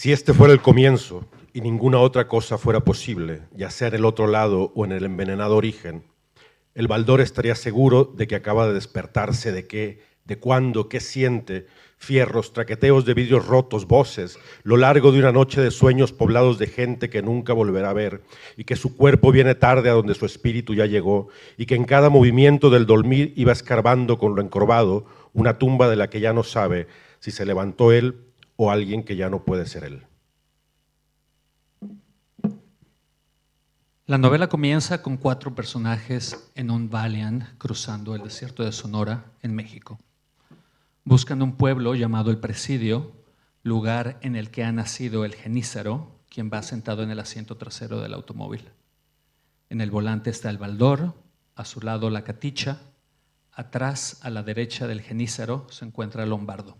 Si este fuera el comienzo y ninguna otra cosa fuera posible, ya sea en el otro lado o en el envenenado origen, el Baldor estaría seguro de que acaba de despertarse, de qué, de cuándo, qué siente, fierros, traqueteos de vidrios rotos, voces, lo largo de una noche de sueños poblados de gente que nunca volverá a ver, y que su cuerpo viene tarde a donde su espíritu ya llegó, y que en cada movimiento del dormir iba escarbando con lo encorvado una tumba de la que ya no sabe si se levantó él o alguien que ya no puede ser él. La novela comienza con 4 personajes en un valiant cruzando el desierto de Sonora, en México. Buscan un pueblo llamado El Presidio, lugar en el que ha nacido el Genízaro, quien va sentado en el asiento trasero del automóvil. En el volante está el Baldor, a su lado la Caticha, atrás a la derecha del Genízaro se encuentra el Lombardo.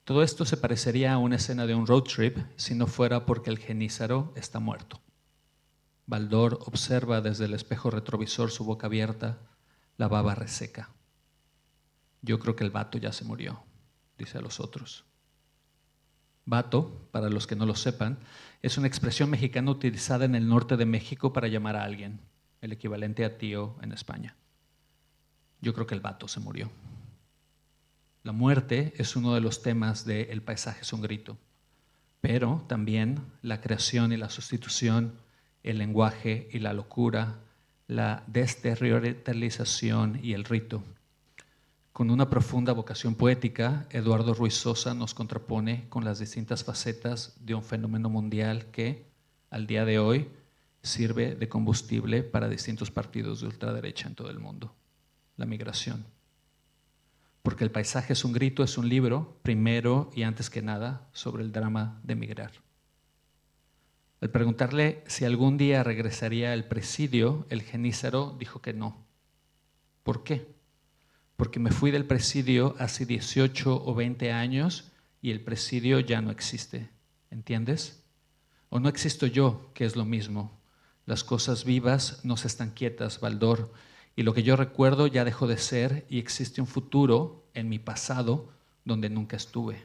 Todo esto se parecería a una escena de un road trip si no fuera porque el Genízaro está muerto. Baldor observa desde el espejo retrovisor su boca abierta, la baba reseca. Yo creo que el vato ya se murió, dice a los otros. Vato, para los que no lo sepan, es una expresión mexicana utilizada en el norte de México para llamar a alguien, el equivalente a tío en España. Yo creo que el vato se murió. La muerte es uno de los temas de El paisaje es un grito, pero también la creación y la sustitución, el lenguaje y la locura, la desterritorialización y el rito. Con una profunda vocación poética, Eduardo Ruiz Sosa nos contrapone con las distintas facetas de un fenómeno mundial que, al día de hoy, sirve de combustible para distintos partidos de ultraderecha en todo el mundo: la migración. Porque El paisaje es un grito es un libro, primero y antes que nada, sobre el drama de migrar. Al preguntarle si algún día regresaría al presidio, el Genízaro dijo que no. ¿Por qué? Porque me fui del presidio hace 18 o 20 años y el presidio ya no existe. ¿Entiendes? O no existo yo, que es lo mismo. Las cosas vivas no se están quietas, Baldor, y lo que yo recuerdo ya dejó de ser y existe un futuro en mi pasado donde nunca estuve.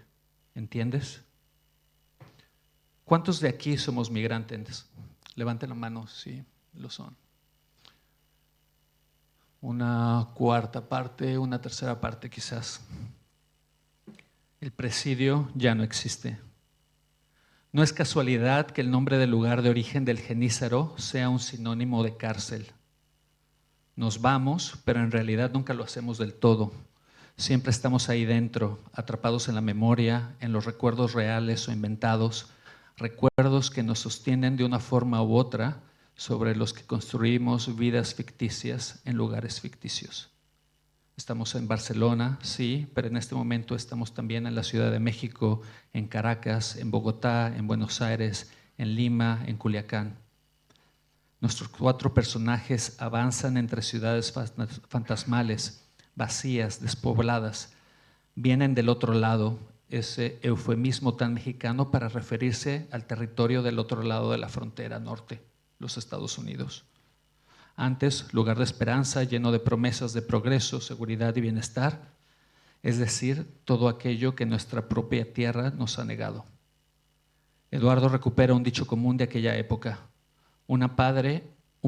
¿Entiendes? ¿Cuántos de aquí somos migrantes? Levanten la mano si lo son. Una cuarta parte, una tercera parte quizás. El presidio ya no existe. No es casualidad que el nombre del lugar de origen del Genízaro sea un sinónimo de cárcel. Nos vamos, pero en realidad nunca lo hacemos del todo. Siempre estamos ahí dentro, atrapados en la memoria, en los recuerdos reales o inventados, recuerdos que nos sostienen de una forma u otra, sobre los que construimos vidas ficticias en lugares ficticios. Estamos en Barcelona, sí, pero en este momento estamos también en la Ciudad de México, en Caracas, en Bogotá, en Buenos Aires, en Lima, en Culiacán. Nuestros 4 personajes avanzan entre ciudades fantasmales, vacías, despobladas. Vienen del otro lado, ese eufemismo tan mexicano para referirse al territorio del otro lado de la frontera norte, los Estados Unidos. Antes, lugar de esperanza, lleno de promesas de progreso, seguridad y bienestar, es decir, todo aquello que nuestra propia tierra nos ha negado. Eduardo recupera un dicho común de aquella época: un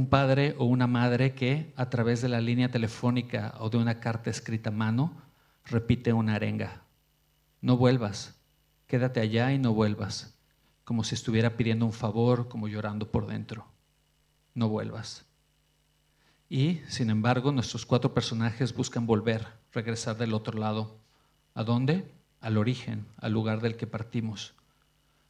padre o una madre que, a través de la línea telefónica o de una carta escrita a mano, repite una arenga: no vuelvas, quédate allá y no vuelvas, como si estuviera pidiendo un favor, como llorando por dentro. No vuelvas. Y, sin embargo, nuestros 4 personajes buscan volver, regresar del otro lado. ¿A dónde? Al origen, al lugar del que partimos.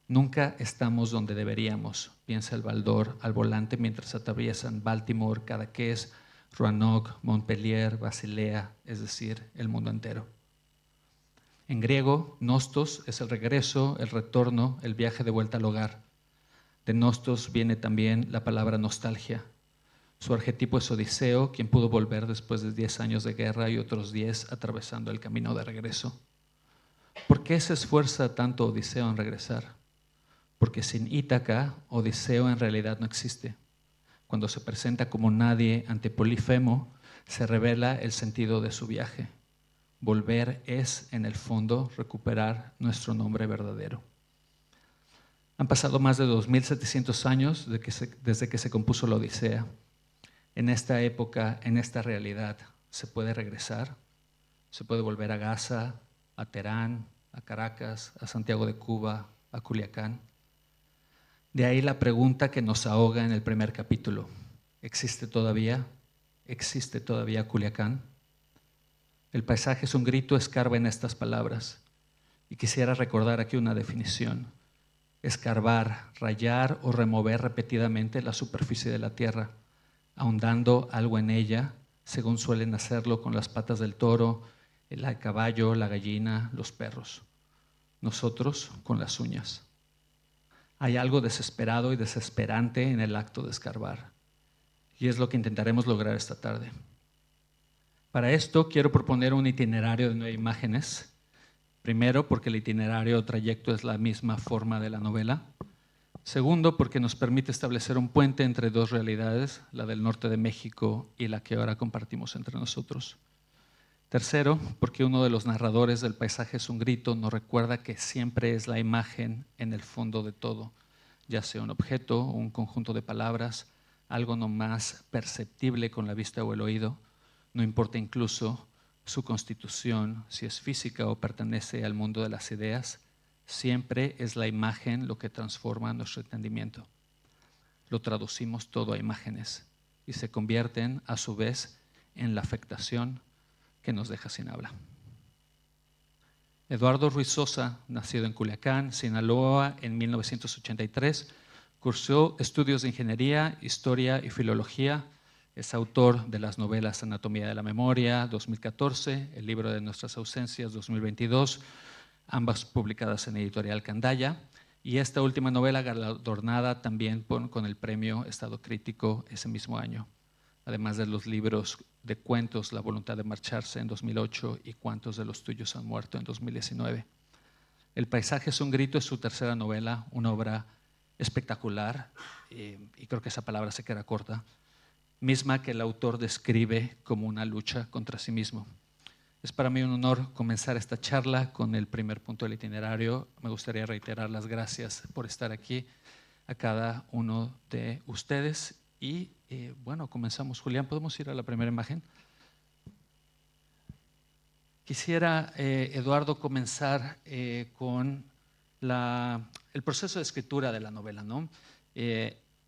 Nunca estamos donde deberíamos, piensa el Baldor al volante mientras atraviesan Baltimore, Cadaqués, Roanoke, Montpellier, Basilea, es decir, el mundo entero. En griego, nostos es el regreso, el retorno, el viaje de vuelta al hogar. De nostos viene también la palabra nostalgia. Su arquetipo es Odiseo, quien pudo volver después de 10 años de guerra y otros 10 atravesando el camino de regreso. ¿Por qué se esfuerza tanto Odiseo en regresar? Porque sin Ítaca, Odiseo en realidad no existe. Cuando se presenta como nadie ante Polifemo, se revela el sentido de su viaje. Volver es, en el fondo, recuperar nuestro nombre verdadero. Han pasado más de 2700 años desde que se compuso la Odisea. En esta época, en esta realidad, ¿se puede regresar? ¿Se puede volver a Gaza, a Teherán, a Caracas, a Santiago de Cuba, a Culiacán? De ahí la pregunta que nos ahoga en el primer capítulo. ¿Existe todavía Culiacán? El paisaje es un grito, escarba en estas palabras. Y quisiera recordar aquí una definición. Escarbar, rayar o remover repetidamente la superficie de la tierra, ahondando algo en ella, según suelen hacerlo con las patas del toro, el caballo, la gallina, los perros. Nosotros con las uñas. Hay algo desesperado y desesperante en el acto de escarbar. Y es lo que intentaremos lograr esta tarde. Para esto quiero proponer un itinerario de 9 imágenes. Primero, porque el itinerario o trayecto es la misma forma de la novela. Segundo, porque nos permite establecer un puente entre dos realidades, la del norte de México y la que ahora compartimos entre nosotros. Tercero, porque uno de los narradores del paisaje es un grito, nos recuerda que siempre es la imagen en el fondo de todo, ya sea un objeto o un conjunto de palabras, algo no más perceptible con la vista o el oído, no importa incluso su constitución, si es física o pertenece al mundo de las ideas, siempre es la imagen lo que transforma nuestro entendimiento. Lo traducimos todo a imágenes y se convierten a su vez en la afectación que nos deja sin habla. Eduardo Ruiz Sosa, nacido en Culiacán, Sinaloa, en 1983, cursó estudios de ingeniería, historia y filología. Es autor de las novelas Anatomía de la Memoria, 2014, El libro de nuestras ausencias, 2022, ambas publicadas en Editorial Candaya, y esta última novela galardonada también con el premio Estado Crítico ese mismo año, además de los libros de cuentos La voluntad de marcharse en 2008 y Cuántos de los tuyos han muerto en 2019. El paisaje es un grito es su tercera novela, una obra espectacular, y creo que esa palabra se queda corta, misma que el autor describe como una lucha contra sí mismo. Es para mí un honor comenzar esta charla con el primer punto del itinerario. Me gustaría reiterar las gracias por estar aquí a cada uno de ustedes. Y bueno, comenzamos. Julián, ¿podemos ir a la primera imagen? Quisiera, Eduardo, comenzar con el proceso de escritura de la novela, ¿no?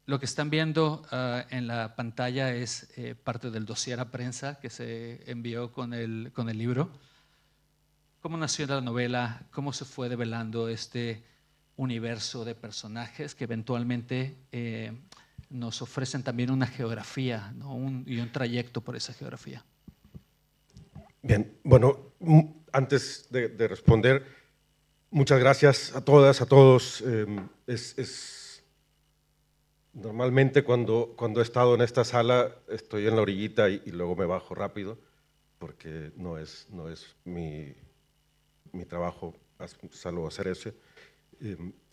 Lo que están viendo en la pantalla es parte del dossier a prensa que se envió con el libro. ¿Cómo nació la novela? ¿Cómo se fue develando este universo de personajes que eventualmente nos ofrecen también una geografía, ¿no? y un trayecto por esa geografía? Bien, bueno, antes de responder, muchas gracias a todas, a todos. Normalmente cuando he estado en esta sala estoy en la orillita y luego me bajo rápido porque no es mi trabajo, salvo hacer ese.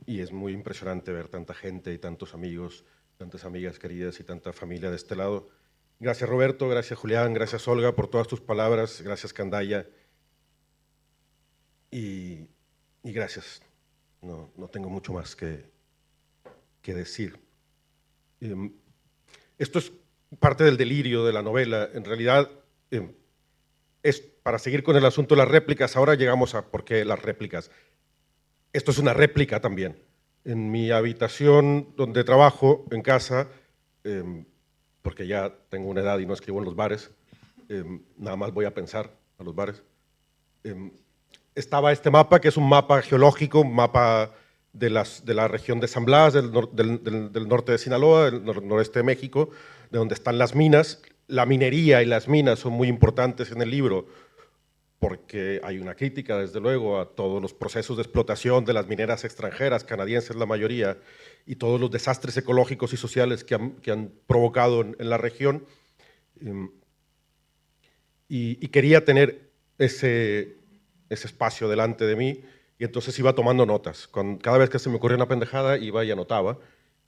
Y es muy impresionante ver tanta gente y tantos amigos, tantas amigas queridas y tanta familia de este lado. Gracias Roberto, gracias Julián, gracias Olga por todas tus palabras, gracias Candaya y gracias. No tengo mucho más que decir. Esto es parte del delirio de la novela. En realidad, es para seguir con el asunto de las réplicas. Ahora llegamos a por qué las réplicas. Esto es una réplica también. En mi habitación donde trabajo, en casa, porque ya tengo una edad y no escribo en los bares, nada más voy a pensar a los bares, estaba este mapa, que es un mapa geológico, un mapa de la región de San Blas, del norte de Sinaloa, del noreste de México, de donde están las minas. La minería y las minas son muy importantes en el libro porque hay una crítica, desde luego, a todos los procesos de explotación de las mineras extranjeras, canadienses la mayoría, y todos los desastres ecológicos y sociales que han provocado en la región. Y quería tener ese espacio delante de mí, y entonces iba tomando notas. Cada vez que se me ocurría una pendejada, iba y anotaba,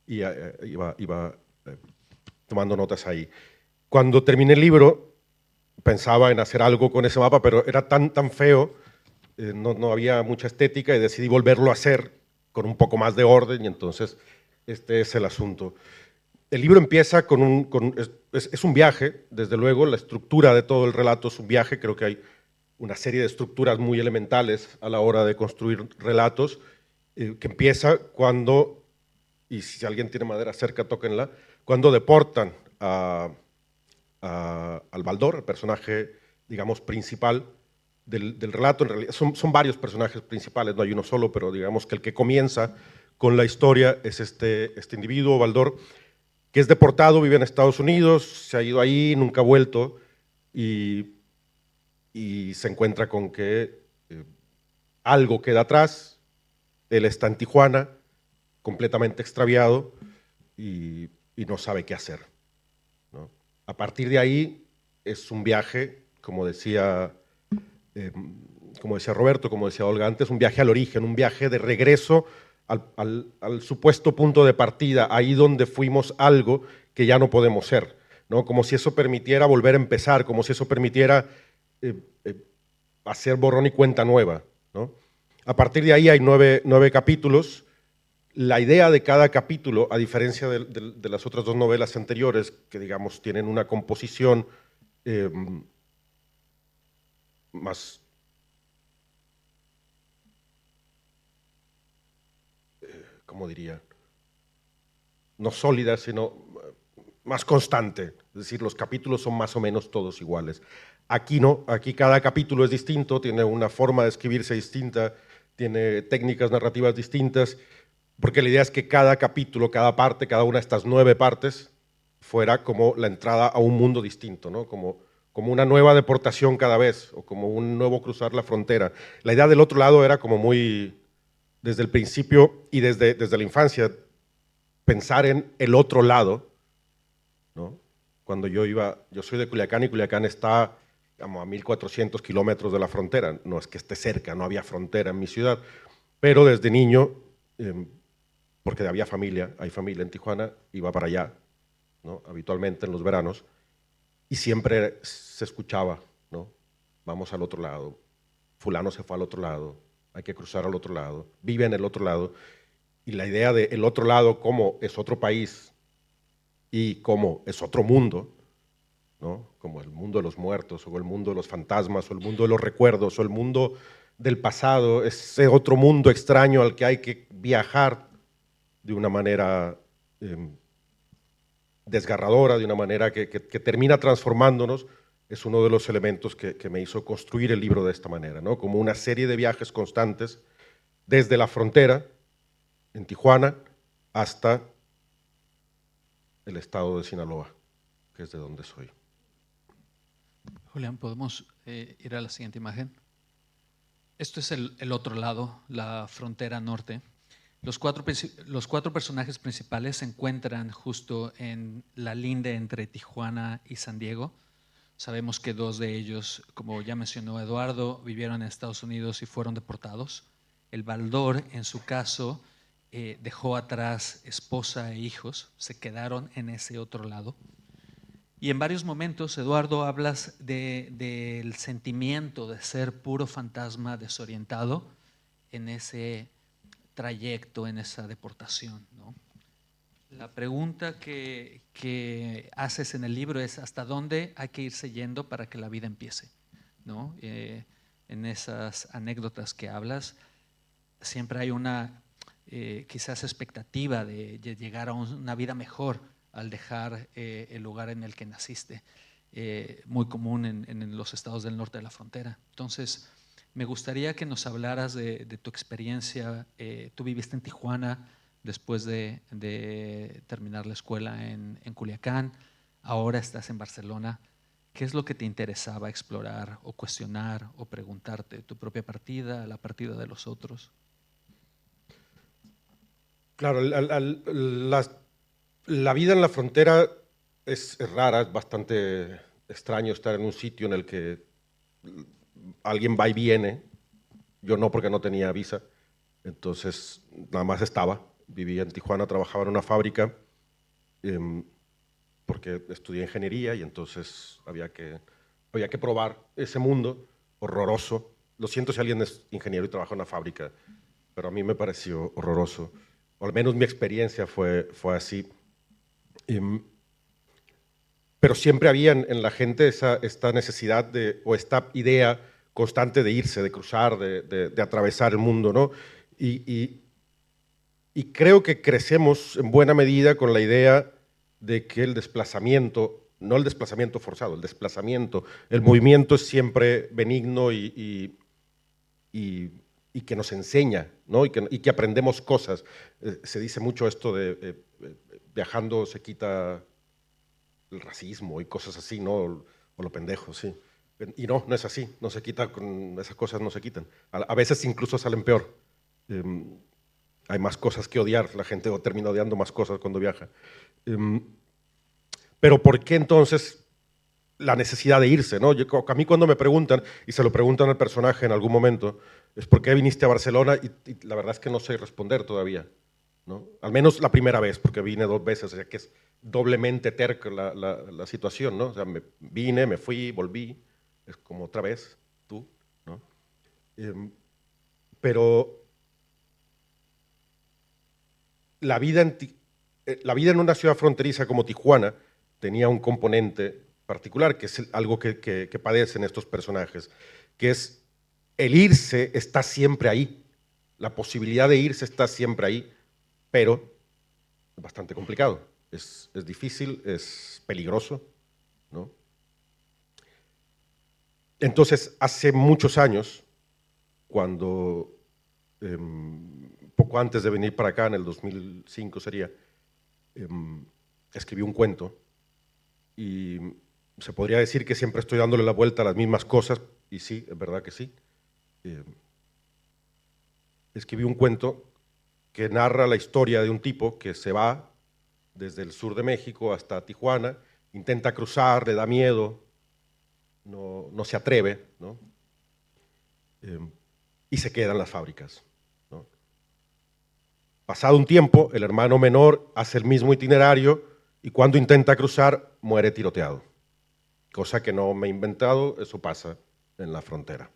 y iba tomando notas ahí. Cuando terminé el libro, pensaba en hacer algo con ese mapa, pero era tan feo, no había mucha estética, y decidí volverlo a hacer con un poco más de orden, y entonces este es el asunto. El libro empieza con es un viaje, desde luego, la estructura de todo el relato es un viaje, creo que hay una serie de estructuras muy elementales a la hora de construir relatos, que empieza cuando, y si alguien tiene madera cerca, tóquenla, cuando deportan al Baldor, el personaje, digamos, principal del relato. En realidad son varios personajes principales, no hay uno solo, pero digamos que el que comienza con la historia es este individuo, Baldor, que es deportado, vive en Estados Unidos, se ha ido ahí, nunca ha vuelto, y se encuentra con que algo queda atrás. Él está en Tijuana, completamente extraviado, y no sabe qué hacer, ¿no? A partir de ahí es un viaje, eh, como decía Roberto, como decía Olga antes, un viaje al origen, un viaje de regreso al supuesto punto de partida, ahí donde fuimos algo que ya no podemos ser, ¿no? Como si eso permitiera volver a empezar, como si eso permitiera eh, eh, hacer borrón y cuenta nueva, ¿no? A partir de ahí hay nueve capítulos. La idea de cada capítulo, a diferencia de las otras dos novelas anteriores, que digamos tienen una composición eh, más, ¿cómo diría? No sólida, sino más constante. Es decir, los capítulos son más o menos todos iguales. Aquí no, aquí cada capítulo es distinto, tiene una forma de escribirse distinta, tiene técnicas narrativas distintas, porque la idea es que cada capítulo, cada parte, cada una de estas 9 partes, fuera como la entrada a un mundo distinto, ¿no? Como una nueva deportación cada vez, o como un nuevo cruzar la frontera. La idea del otro lado era como muy, desde el principio y desde la infancia, pensar en el otro lado, ¿no? Cuando yo soy de Culiacán, y Culiacán está como a 1400 kilómetros de la frontera, no es que esté cerca, no había frontera en mi ciudad, pero desde niño, porque hay familia en Tijuana, iba para allá, ¿no? Habitualmente en los veranos, y siempre se escuchaba, ¿no? Vamos al otro lado, fulano se fue al otro lado, hay que cruzar al otro lado, vive en el otro lado, y la idea de el otro lado como es otro país y como es otro mundo, ¿no? Como el mundo de los muertos, o el mundo de los fantasmas, o el mundo de los recuerdos, o el mundo del pasado, ese otro mundo extraño al que hay que viajar de una manera desgarradora, de una manera que termina transformándonos, es uno de los elementos que me hizo construir el libro de esta manera, ¿no? Como una serie de viajes constantes desde la frontera, en Tijuana, hasta el estado de Sinaloa, que es de donde soy. Julián, ¿podemos ir a la siguiente imagen? Esto es el otro lado, la frontera norte. Los cuatro personajes principales se encuentran justo en la linde entre Tijuana y San Diego. Sabemos que 2 de ellos, como ya mencionó Eduardo, vivieron en Estados Unidos y fueron deportados. El Baldor, en su caso, dejó atrás esposa e hijos, se quedaron en ese otro lado. Y en varios momentos, Eduardo, hablas del sentimiento de ser puro fantasma desorientado en ese trayecto, en esa deportación, ¿no? La pregunta que haces en el libro es ¿hasta dónde hay que irse yendo para que la vida empiece? ¿No? En esas anécdotas que hablas, siempre hay una quizás expectativa de llegar a una vida mejor al dejar el lugar en el que naciste, muy común en los estados del norte de la frontera. Entonces, me gustaría que nos hablaras de tu experiencia. Tú viviste en Tijuana después de terminar la escuela en Culiacán, ahora estás en Barcelona. ¿Qué es lo que te interesaba explorar o cuestionar o preguntarte? ¿Tu propia partida, la partida de los otros? Claro, la vida en la frontera es rara, es bastante extraño estar en un sitio en el que alguien va y viene. Yo no, porque no tenía visa, entonces nada más estaba. Vivía en Tijuana, trabajaba en una fábrica, em, porque estudié ingeniería, y entonces había que probar ese mundo horroroso. Lo siento si alguien es ingeniero y trabaja en una fábrica, pero a mí me pareció horroroso. O al menos mi experiencia fue así. Pero siempre había en la gente esta necesidad o esta idea constante de irse, de cruzar, de atravesar el mundo, ¿no? Y creo que crecemos en buena medida con la idea de que el desplazamiento, no el desplazamiento forzado, el desplazamiento, el movimiento es siempre benigno y que nos enseña, ¿no? y que aprendemos cosas. Se dice mucho esto de viajando se quita el racismo y cosas así, ¿no? O lo pendejo, sí. Y no es así, no se quita, esas cosas no se quitan. A veces incluso salen peor. Hay más cosas que odiar, la gente termina odiando más cosas cuando viaja. Pero ¿por qué entonces la necesidad de irse, ¿no? A mí cuando me preguntan, y se lo preguntan al personaje en algún momento, es ¿por qué viniste a Barcelona? Y la verdad es que no sé responder todavía, ¿no? Al menos la primera vez, porque vine 2 veces, o sea que es doblemente terca la situación, ¿no? O sea, vine, me fui, volví, es como otra vez, tú, ¿no? Pero la vida en una ciudad fronteriza como Tijuana tenía un componente particular, que es algo que padecen estos personajes, que es el irse está siempre ahí, la posibilidad de irse está siempre ahí, pero es bastante complicado, es difícil, es peligroso, ¿no? Entonces, hace muchos años, cuando poco antes de venir para acá, en el 2005 sería, escribí un cuento y se podría decir que siempre estoy dándole la vuelta a las mismas cosas, y sí, es verdad que sí. Escribí un cuento que narra la historia de un tipo que se va desde el sur de México hasta Tijuana, intenta cruzar, le da miedo, no se atreve, ¿no? Y se queda en las fábricas, ¿no? Pasado un tiempo, el hermano menor hace el mismo itinerario y cuando intenta cruzar, muere tiroteado. Cosa que no me he inventado, eso pasa en la frontera.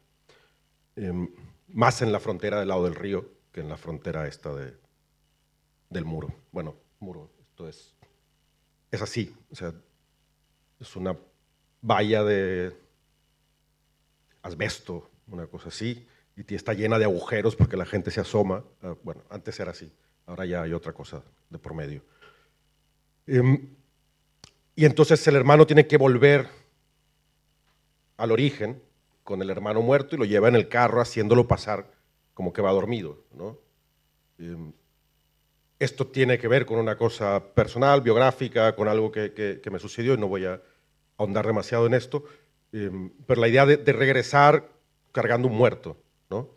Más en la frontera del lado del río que en la frontera esta del muro. Bueno, muro, esto es así, o sea, es una valla de asbesto, una cosa así, y está llena de agujeros porque la gente se asoma. Bueno, antes era así, ahora ya hay otra cosa de por medio. Y entonces el hermano tiene que volver al origen con el hermano muerto y lo lleva en el carro haciéndolo pasar como que va dormido, ¿no? Esto tiene que ver con una cosa personal, biográfica, con algo que me sucedió y no voy a ahondar demasiado en esto, pero la idea de regresar cargando un muerto, ¿no?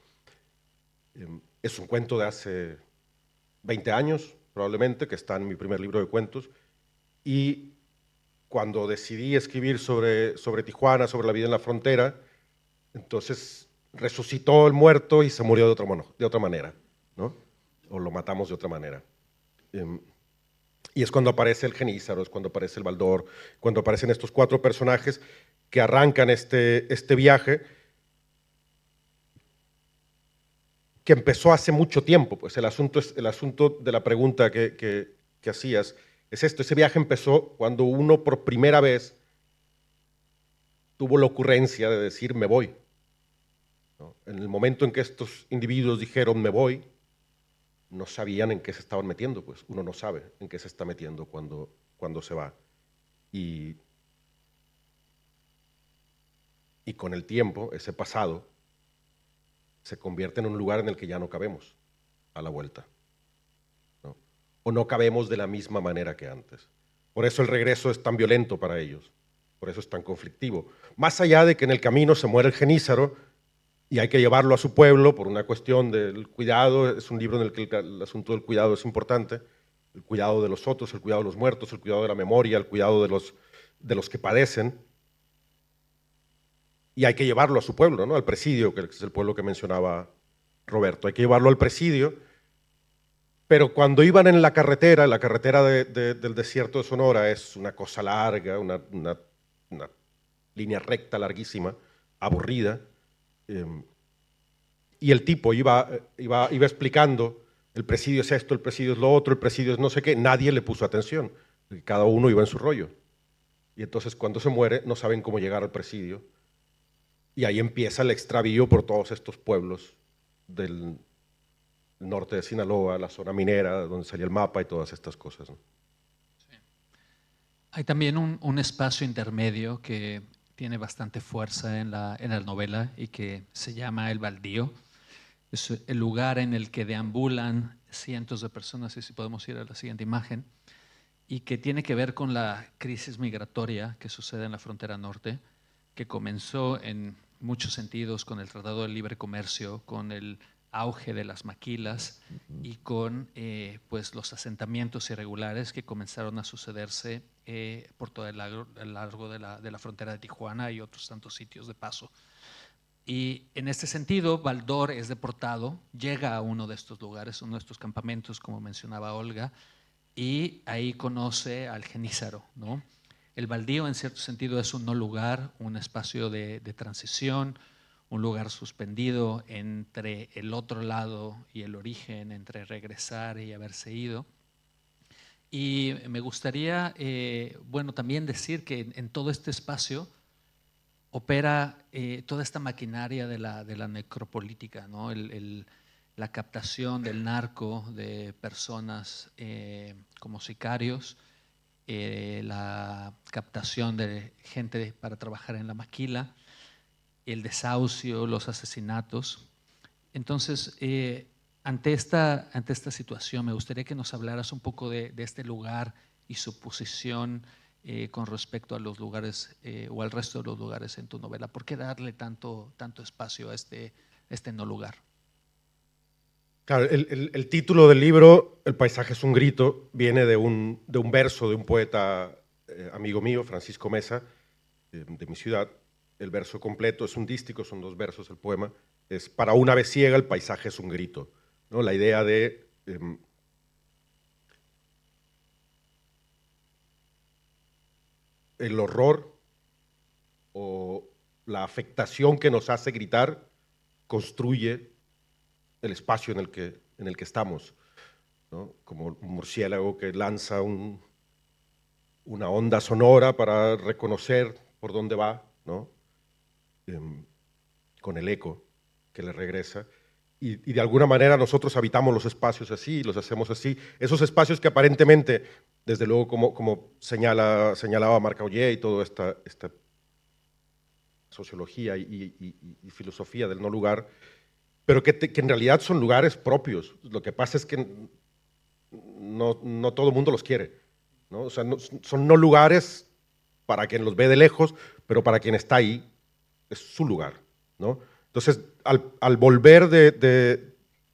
Es un cuento de hace 20 años, probablemente, que está en mi primer libro de cuentos, y cuando decidí escribir sobre Tijuana, sobre la vida en la frontera, entonces resucitó el muerto y se murió de otra manera, ¿no? O lo matamos de otra manera. Y es cuando aparece el Genízaro, es cuando aparece el Baldor, cuando aparecen estos 4 personajes que arrancan este viaje que empezó hace mucho tiempo. Pues el asunto de la pregunta que hacías es esto. Ese viaje empezó cuando uno por primera vez tuvo la ocurrencia de decir me voy, ¿no? En el momento en que estos individuos dijeron me voy, no sabían en qué se estaban metiendo, pues uno no sabe en qué se está metiendo cuando se va. Y con el tiempo, ese pasado se convierte en un lugar en el que ya no cabemos a la vuelta, ¿no? O no cabemos de la misma manera que antes. Por eso el regreso es tan violento para ellos, por eso es tan conflictivo. Más allá de que en el camino se muere el Genízaro y hay que llevarlo a su pueblo por una cuestión del cuidado, es un libro en el que el asunto del cuidado es importante, el cuidado de los otros, el cuidado de los muertos, el cuidado de la memoria, el cuidado de los que padecen, y hay que llevarlo a su pueblo, ¿no? Al presidio, que es el pueblo que mencionaba Roberto, hay que llevarlo al presidio, pero cuando iban en la carretera del desierto de Sonora es una cosa larga, una línea recta larguísima, aburrida, y el tipo iba explicando, el presidio es esto, el presidio es lo otro, el presidio es no sé qué, nadie le puso atención, cada uno iba en su rollo. Y entonces cuando se muere no saben cómo llegar al presidio. Y ahí empieza el extravío por todos estos pueblos del norte de Sinaloa, la zona minera, donde salía el mapa y todas estas cosas, ¿no? Sí. Hay también un espacio intermedio que tiene bastante fuerza en la novela y que se llama El Baldío. Es el lugar en el que deambulan cientos de personas, y si podemos ir a la siguiente imagen, y que tiene que ver con la crisis migratoria que sucede en la frontera norte, que comenzó en muchos sentidos con el Tratado de Libre Comercio, con el auge de las maquilas y con pues los asentamientos irregulares que comenzaron a sucederse por todo el largo de la frontera de Tijuana y otros tantos sitios de paso. Y en este sentido, Baldor es deportado, llega a uno de estos lugares, uno de estos campamentos, como mencionaba Olga, y ahí conoce al Genízaro, ¿no? El baldío, en cierto sentido, es un no lugar, un espacio de transición, un lugar suspendido entre el otro lado y el origen, entre regresar y haberse ido. Y me gustaría, bueno, también decir que en todo este espacio opera toda esta maquinaria de la necropolítica, ¿no? La captación del narco de personas como sicarios, la captación de gente para trabajar en la maquila, el desahucio, los asesinatos. Entonces, ante esta situación, me gustaría que nos hablaras un poco de este lugar y su posición con respecto a los lugares o al resto de los lugares en tu novela. ¿Por qué darle tanto espacio a este no lugar? Claro, el título del libro, El paisaje es un grito, viene de un verso de un poeta amigo mío, Francisco Mesa, de mi ciudad. El verso completo es un dístico, son 2 versos el poema. Es: para una vez ciega el paisaje es un grito, ¿no? La idea de el horror o la afectación que nos hace gritar construye el espacio en el que estamos, ¿no? Como un murciélago que lanza una onda sonora para reconocer por dónde va, ¿no? Con el eco que le regresa. Y de alguna manera nosotros habitamos los espacios así, los hacemos así. Esos espacios que aparentemente, desde luego, como señalaba Marc Aullier y toda esta sociología y filosofía del no lugar, pero que en realidad son lugares propios. Lo que pasa es que no todo el mundo los quiere, ¿no? O sea, son no lugares para quien los ve de lejos, pero para quien está ahí es su lugar, ¿no? Entonces, al volver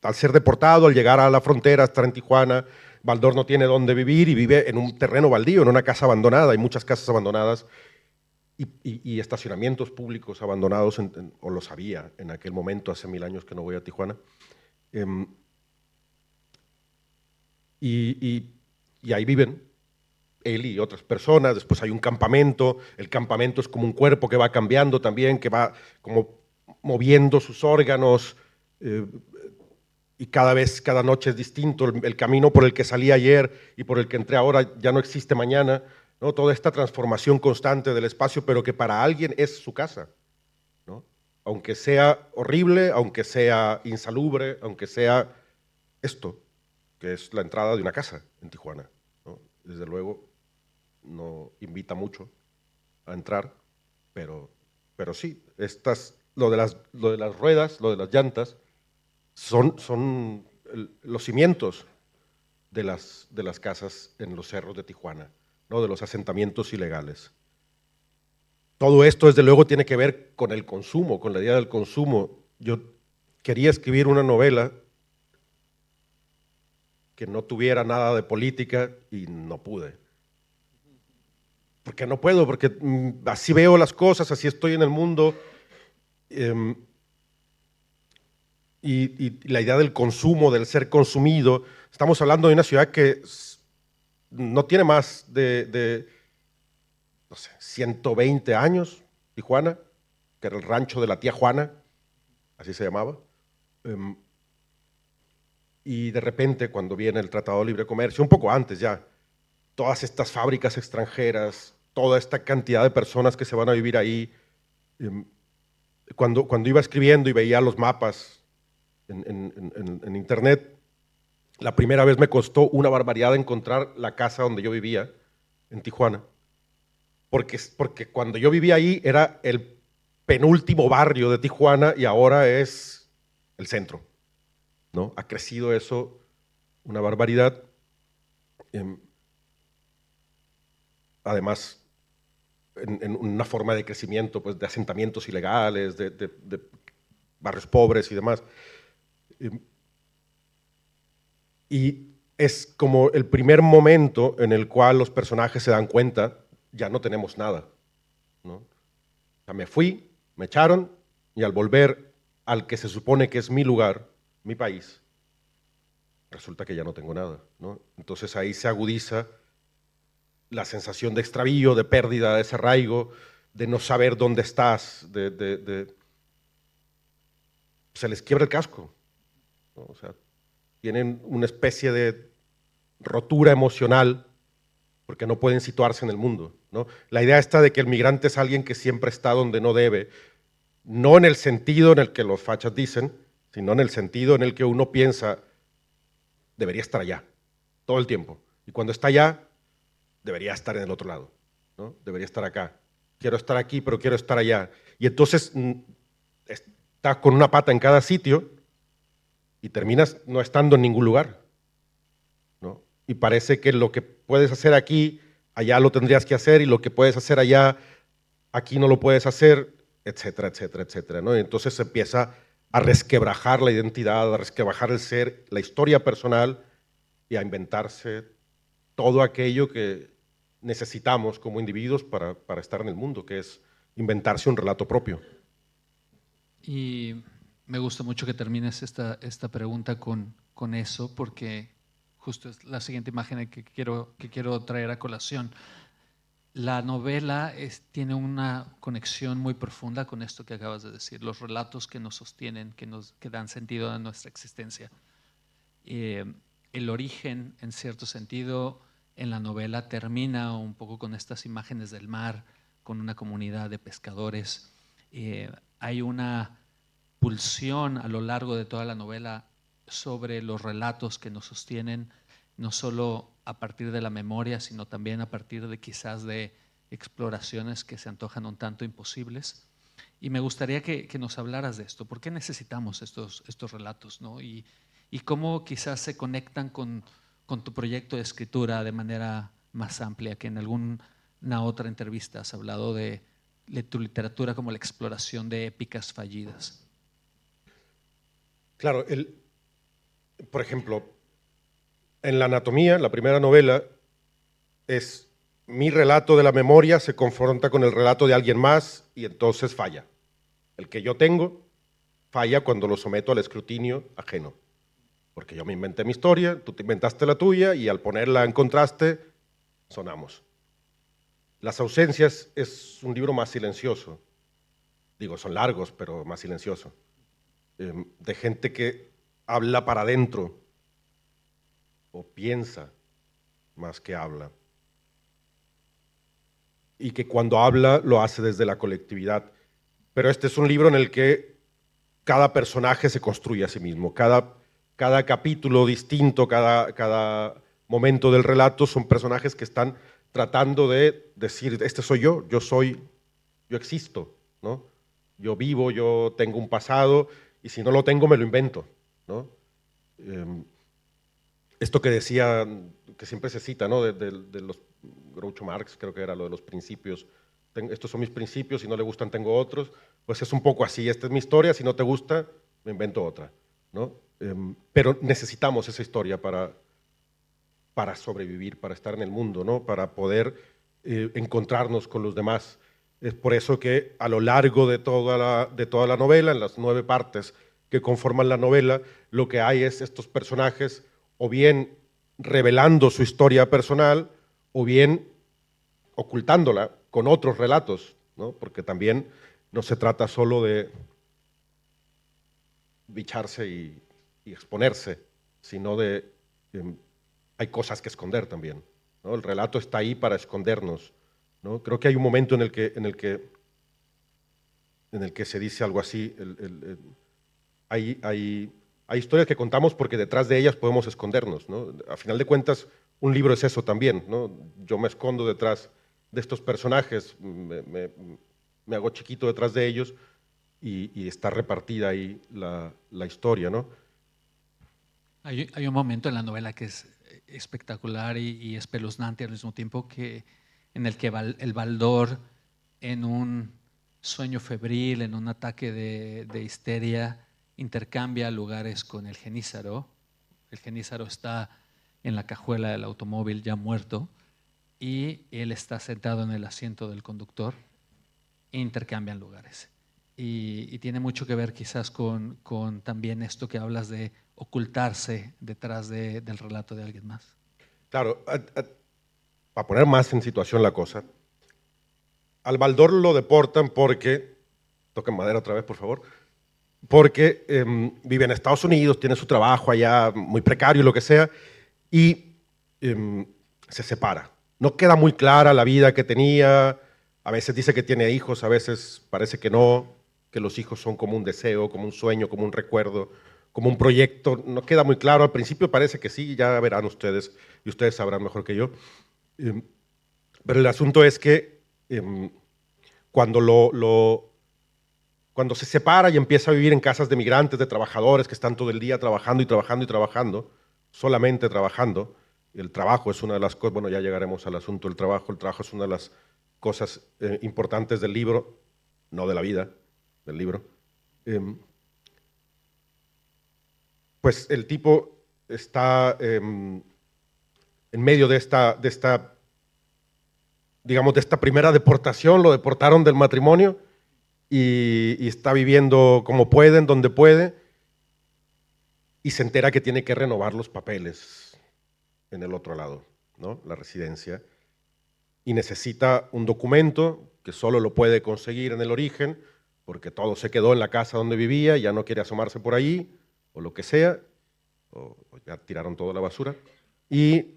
al ser deportado, al llegar a la frontera, estar en Tijuana, Baldor no tiene dónde vivir y vive en un terreno baldío, en una casa abandonada. Hay muchas casas abandonadas y estacionamientos públicos abandonados, o los había en aquel momento, hace 1000 años que no voy a Tijuana. Y ahí viven él y otras personas. Después hay un campamento, el campamento es como un cuerpo que va cambiando también, que va como moviendo sus órganos, y cada noche es distinto. El camino por el que salí ayer y por el que entré ahora ya no existe mañana, ¿no? Toda esta transformación constante del espacio, pero que para alguien es su casa, ¿no? Aunque sea horrible, aunque sea insalubre, aunque sea esto, que es la entrada de una casa en Tijuana, ¿no? Desde luego no invita mucho a entrar, pero sí, lo de las ruedas, lo de las llantas, son los cimientos de las casas en los cerros de Tijuana, ¿no? De los asentamientos ilegales. Todo esto, desde luego, tiene que ver con el consumo, con la idea del consumo. Yo quería escribir una novela que no tuviera nada de política y no pude. Porque no puedo, porque así veo las cosas, así estoy en el mundo. Y la idea del consumo, del ser consumido. Estamos hablando de una ciudad que no tiene más de no sé, 120 años, Tijuana, que era el rancho de la tía Juana, así se llamaba. Em, y de repente, cuando viene el Tratado de Libre Comercio, un poco antes ya, todas estas fábricas extranjeras, toda esta cantidad de personas que se van a vivir ahí, cuando iba escribiendo y veía los mapas en internet, la primera vez me costó una barbaridad encontrar la casa donde yo vivía, en Tijuana, porque cuando yo vivía ahí era el penúltimo barrio de Tijuana y ahora es el centro, ¿no? Ha crecido eso una barbaridad. Además, en una forma de crecimiento, pues, de asentamientos ilegales, de barrios pobres y demás. Y es como el primer momento en el cual los personajes se dan cuenta, ya no tenemos nada, ¿no? O sea, me fui, me echaron, y al volver al que se supone que es mi lugar, mi país, resulta que ya no tengo nada, ¿no? Entonces ahí se agudiza la sensación de extravío, de pérdida, de ese arraigo, de no saber dónde estás, se les quiebra el casco, ¿no? O sea, tienen una especie de rotura emocional porque no pueden situarse en el mundo, ¿no? La idea está de que el migrante es alguien que siempre está donde no debe, no en el sentido en el que los fachas dicen, sino en el sentido en el que uno piensa, debería estar allá, todo el tiempo. Y cuando está allá, debería estar en el otro lado, ¿no? Debería estar acá. Quiero estar aquí, pero quiero estar allá. Y entonces estás con una pata en cada sitio y terminas no estando en ningún lugar, ¿no? Y parece que lo que puedes hacer aquí, allá lo tendrías que hacer, y lo que puedes hacer allá, aquí no lo puedes hacer, etcétera, etcétera, etcétera, ¿no? Y entonces se empieza a resquebrajar la identidad, a resquebrajar el ser, la historia personal, y a inventarse todo aquello que necesitamos como individuos para estar en el mundo, que es inventarse un relato propio. Y me gusta mucho que termines esta pregunta con eso, porque justo es la siguiente imagen que quiero traer a colación. La novela tiene una conexión muy profunda con esto que acabas de decir, los relatos que nos sostienen, que dan sentido a nuestra existencia. El origen, en cierto sentido, en la novela termina un poco con estas imágenes del mar, con una comunidad de pescadores. Hay una pulsión a lo largo de toda la novela sobre los relatos que nos sostienen, no solo a partir de la memoria, sino también a partir de quizás de exploraciones que se antojan un tanto imposibles. Y me gustaría que nos hablaras de esto. ¿Por qué necesitamos estos relatos, ¿no? Y cómo quizás se conectan con tu proyecto de escritura de manera más amplia, que en alguna otra entrevista has hablado de tu literatura como la exploración de épicas fallidas. Claro, por ejemplo, en La Anatomía, la primera novela, es mi relato de la memoria se confronta con el relato de alguien más y entonces falla. El que yo tengo falla cuando lo someto al escrutinio ajeno. Porque yo me inventé mi historia, tú te inventaste la tuya y al ponerla en contraste, sonamos. Las ausencias es un libro más silencioso. Digo, son largos, pero más silencioso. De gente que habla para adentro o piensa más que habla. Y que cuando habla lo hace desde la colectividad. Pero este es un libro en el que cada personaje se construye a sí mismo. Cada capítulo distinto, cada momento del relato son personajes que están tratando de decir, este soy yo existo, ¿no? Yo vivo, yo tengo un pasado, y si no lo tengo me lo invento, ¿no? Esto que decía, que siempre se cita, ¿no? De los Groucho Marx, creo que era lo de los principios. Estos son mis principios, si no le gustan tengo otros. Pues es un poco así, esta es mi historia, si no te gusta, me invento otra, ¿no? Pero necesitamos esa historia para sobrevivir, para estar en el mundo, ¿no? Para poder encontrarnos con los demás. Es por eso que a lo largo de toda la novela, en las 9 partes que conforman la novela, lo que hay es estos personajes o bien revelando su historia personal o bien ocultándola con otros relatos, ¿no? Porque también no se trata solo de bicharse y exponerse, sino de hay cosas que esconder también, ¿no? El relato está ahí para escondernos, ¿no? Creo que hay un momento en el que se dice algo así, hay historias que contamos porque detrás de ellas podemos escondernos, ¿no? A final de cuentas, un libro es eso también, ¿no? Yo me escondo detrás de estos personajes, me hago chiquito detrás de ellos y está repartida ahí la historia, ¿no? Hay un momento en la novela que es espectacular y espeluznante al mismo tiempo, en el que el Baldor, en un sueño febril, en un ataque de histeria, intercambia lugares con el Genízaro. El Genízaro está en la cajuela del automóvil ya muerto y él está sentado en el asiento del conductor e intercambian lugares. Y tiene mucho que ver quizás con también esto que hablas de ocultarse detrás del relato de alguien más. Claro, para poner más en situación la cosa, al Baldor lo deportan porque, toquen madera otra vez por favor, porque vive en Estados Unidos, tiene su trabajo allá muy precario y lo que sea, y se separa. No queda muy clara la vida que tenía, a veces dice que tiene hijos, a veces parece que no, que los hijos son como un deseo, como un sueño, como un recuerdo, como un proyecto, no queda muy claro, al principio parece que sí, ya verán ustedes, y ustedes sabrán mejor que yo. Pero el asunto es que cuando cuando se separa y empieza a vivir en casas de migrantes, de trabajadores que están todo el día trabajando y trabajando y trabajando, solamente trabajando, el trabajo es una de las cosas, bueno, ya llegaremos al asunto del trabajo, el trabajo es una de las cosas importantes del libro, no de la vida, del libro. Pues el tipo está en medio de esta, digamos, de esta primera deportación, lo deportaron del matrimonio y está viviendo como puede, en donde puede, y se entera que tiene que renovar los papeles en el otro lado, ¿no? La residencia, y necesita un documento que solo lo puede conseguir en el origen, porque todo se quedó en la casa donde vivía, ya no quiere asomarse por ahí, o lo que sea, o ya tiraron toda la basura, y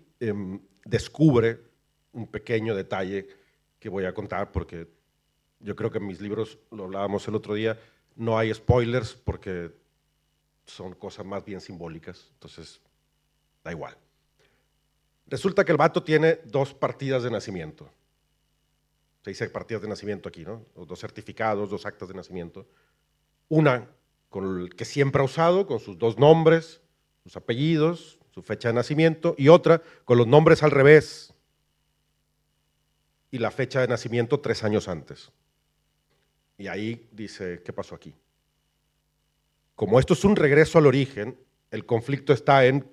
descubre un pequeño detalle que voy a contar porque yo creo que en mis libros, lo hablábamos el otro día, no hay spoilers porque son cosas más bien simbólicas, entonces da igual. Resulta que el vato tiene 2 partidas de nacimiento. Se dice partidas de nacimiento aquí, ¿no? 2 certificados, 2 actas de nacimiento. Una con el que siempre ha usado, con sus 2 nombres, sus apellidos, su fecha de nacimiento, y otra con los nombres al revés y la fecha de nacimiento 3 años antes. Y ahí dice, ¿qué pasó aquí? Como esto es un regreso al origen, el conflicto está en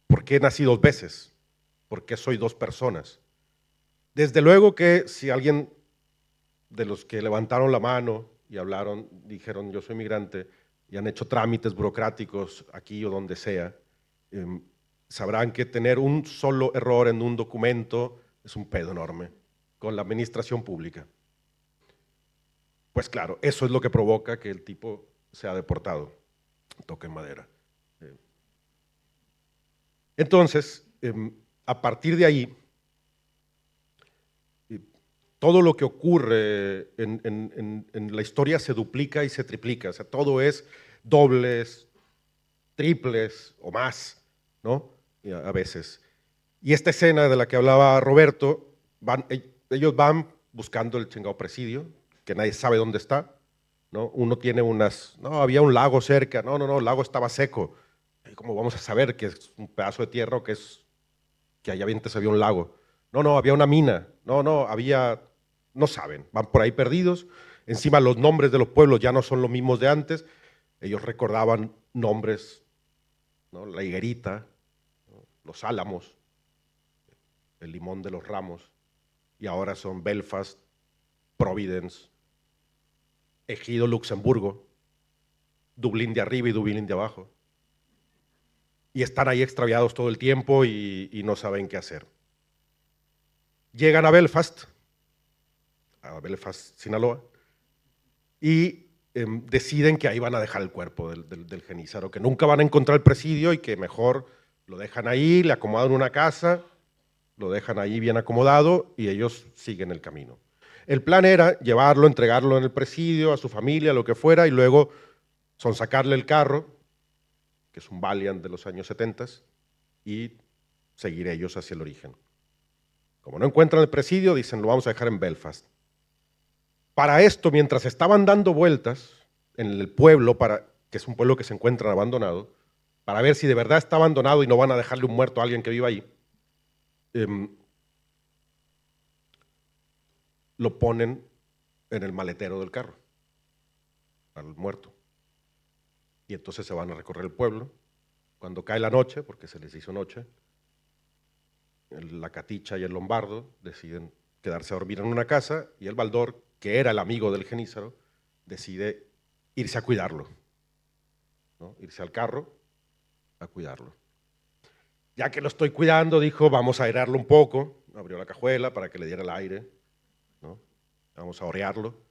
¿por qué nací 2 veces? ¿Por qué soy 2 personas? Desde luego que si alguien de los que levantaron la mano y hablaron, dijeron yo soy migrante y han hecho trámites burocráticos aquí o donde sea, sabrán que tener un solo error en un documento es un pedo enorme con la administración pública. Pues claro, eso es lo que provoca que el tipo sea deportado. Toque madera. Entonces, a partir de ahí, todo lo que ocurre en la historia se duplica y se triplica. O sea, todo es dobles, triples o más, ¿no? A veces. Y esta escena de la que hablaba Roberto, ellos van buscando el chingado presidio, que nadie sabe dónde está, ¿no? Uno tiene no, había un lago cerca, no, el lago estaba seco. ¿Y cómo vamos a saber que es un pedazo de tierra o que allá antes había un lago? No, había una mina, no saben, van por ahí perdidos. Encima los nombres de los pueblos ya no son los mismos de antes. Ellos recordaban nombres, ¿no? La Higuerita, ¿no? Los Álamos, el Limón de los Ramos, y ahora son Belfast, Providence, Ejido, Luxemburgo, Dublín de arriba y Dublín de abajo. Y están ahí extraviados todo el tiempo y no saben qué hacer. Llegan a Belfast, Sinaloa, y deciden que ahí van a dejar el cuerpo del Genízaro, que nunca van a encontrar el presidio y que mejor lo dejan ahí, le acomodan una casa, lo dejan ahí bien acomodado y ellos siguen el camino. El plan era llevarlo, entregarlo en el presidio, a su familia, lo que fuera, y luego sonsacarle el carro, que es un Valiant de los años 70, y seguir ellos hacia el origen. Como no encuentran el presidio, dicen, lo vamos a dejar en Belfast. Para esto, mientras estaban dando vueltas en el pueblo, que es un pueblo que se encuentra abandonado, para ver si de verdad está abandonado y no van a dejarle un muerto a alguien que viva ahí, lo ponen en el maletero del carro, al muerto. Y entonces se van a recorrer el pueblo. Cuando cae la noche, porque se les hizo noche, la Caticha y el Lombardo deciden quedarse a dormir en una casa y el Baldor, que era el amigo del Genízaro, decide irse a cuidarlo, ¿no? Irse al carro a cuidarlo. Ya que lo estoy cuidando, dijo, vamos a aerarlo un poco. Abrió la cajuela para que le diera el aire, ¿no? Vamos a orearlo.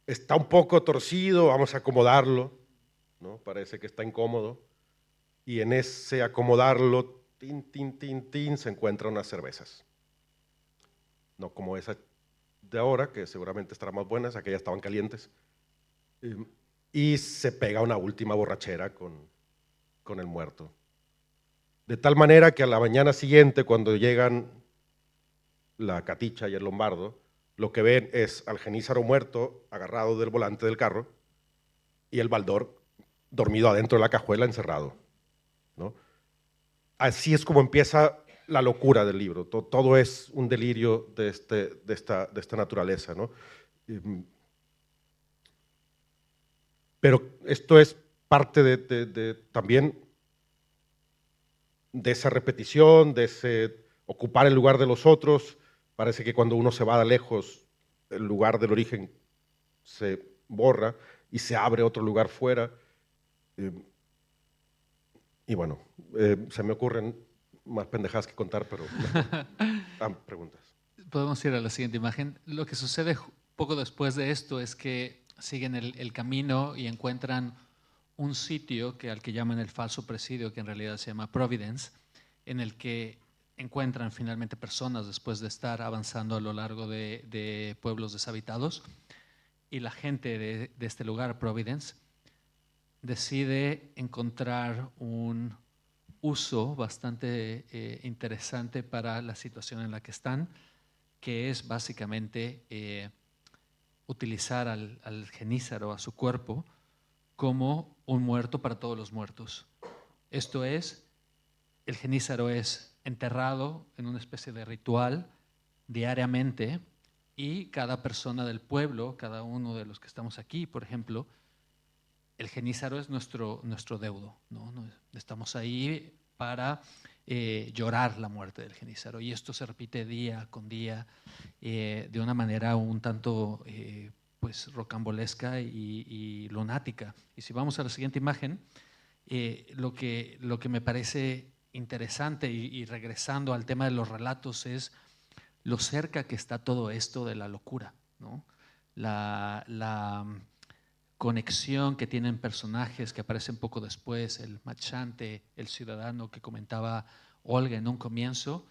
Está un poco torcido, vamos a acomodarlo, ¿no? Parece que está incómodo. Y en ese acomodarlo, tin, tin, tin, tin, se encuentran unas cervezas. No como esa de ahora, que seguramente estarán más buenas, aquellas estaban calientes. Y se pega una última borrachera con el muerto. De tal manera que a la mañana siguiente, cuando llegan la Caticha y el Lombardo, lo que ven es al Genízaro muerto agarrado del volante del carro y el Baldor dormido adentro de la cajuela encerrado, ¿no? Así es como empieza la locura del libro. Todo es un delirio de esta naturaleza, ¿no? Pero esto es parte también de esa repetición, de ese ocupar el lugar de los otros. Parece que cuando uno se va de lejos, el lugar del origen se borra y se abre otro lugar fuera. Y bueno, se me ocurren más pendejadas que contar, pero preguntas. Podemos ir a la siguiente imagen. Lo que sucede poco después de esto es que siguen el camino y encuentran un sitio al que llaman el falso presidio, que en realidad se llama Providence, en el que encuentran finalmente personas después de estar avanzando a lo largo de pueblos deshabitados. Y la gente de este lugar, Providence, decide encontrar un uso bastante interesante para la situación en la que están, que es básicamente utilizar al Genízaro, a su cuerpo, como un muerto para todos los muertos. Esto es, el Genízaro es enterrado en una especie de ritual diariamente y cada persona del pueblo, cada uno de los que estamos aquí, por ejemplo, el Genízaro es nuestro deudo, ¿no? Estamos ahí para llorar la muerte del Genízaro y esto se repite día con día de una manera un tanto pues rocambolesca y lunática. Y si vamos a la siguiente imagen, lo que me parece interesante y regresando al tema de los relatos es lo cerca que está todo esto de la locura, ¿no? La conexión que tienen personajes que aparecen poco después, el marchante, el ciudadano que comentaba Olga en un comienzo,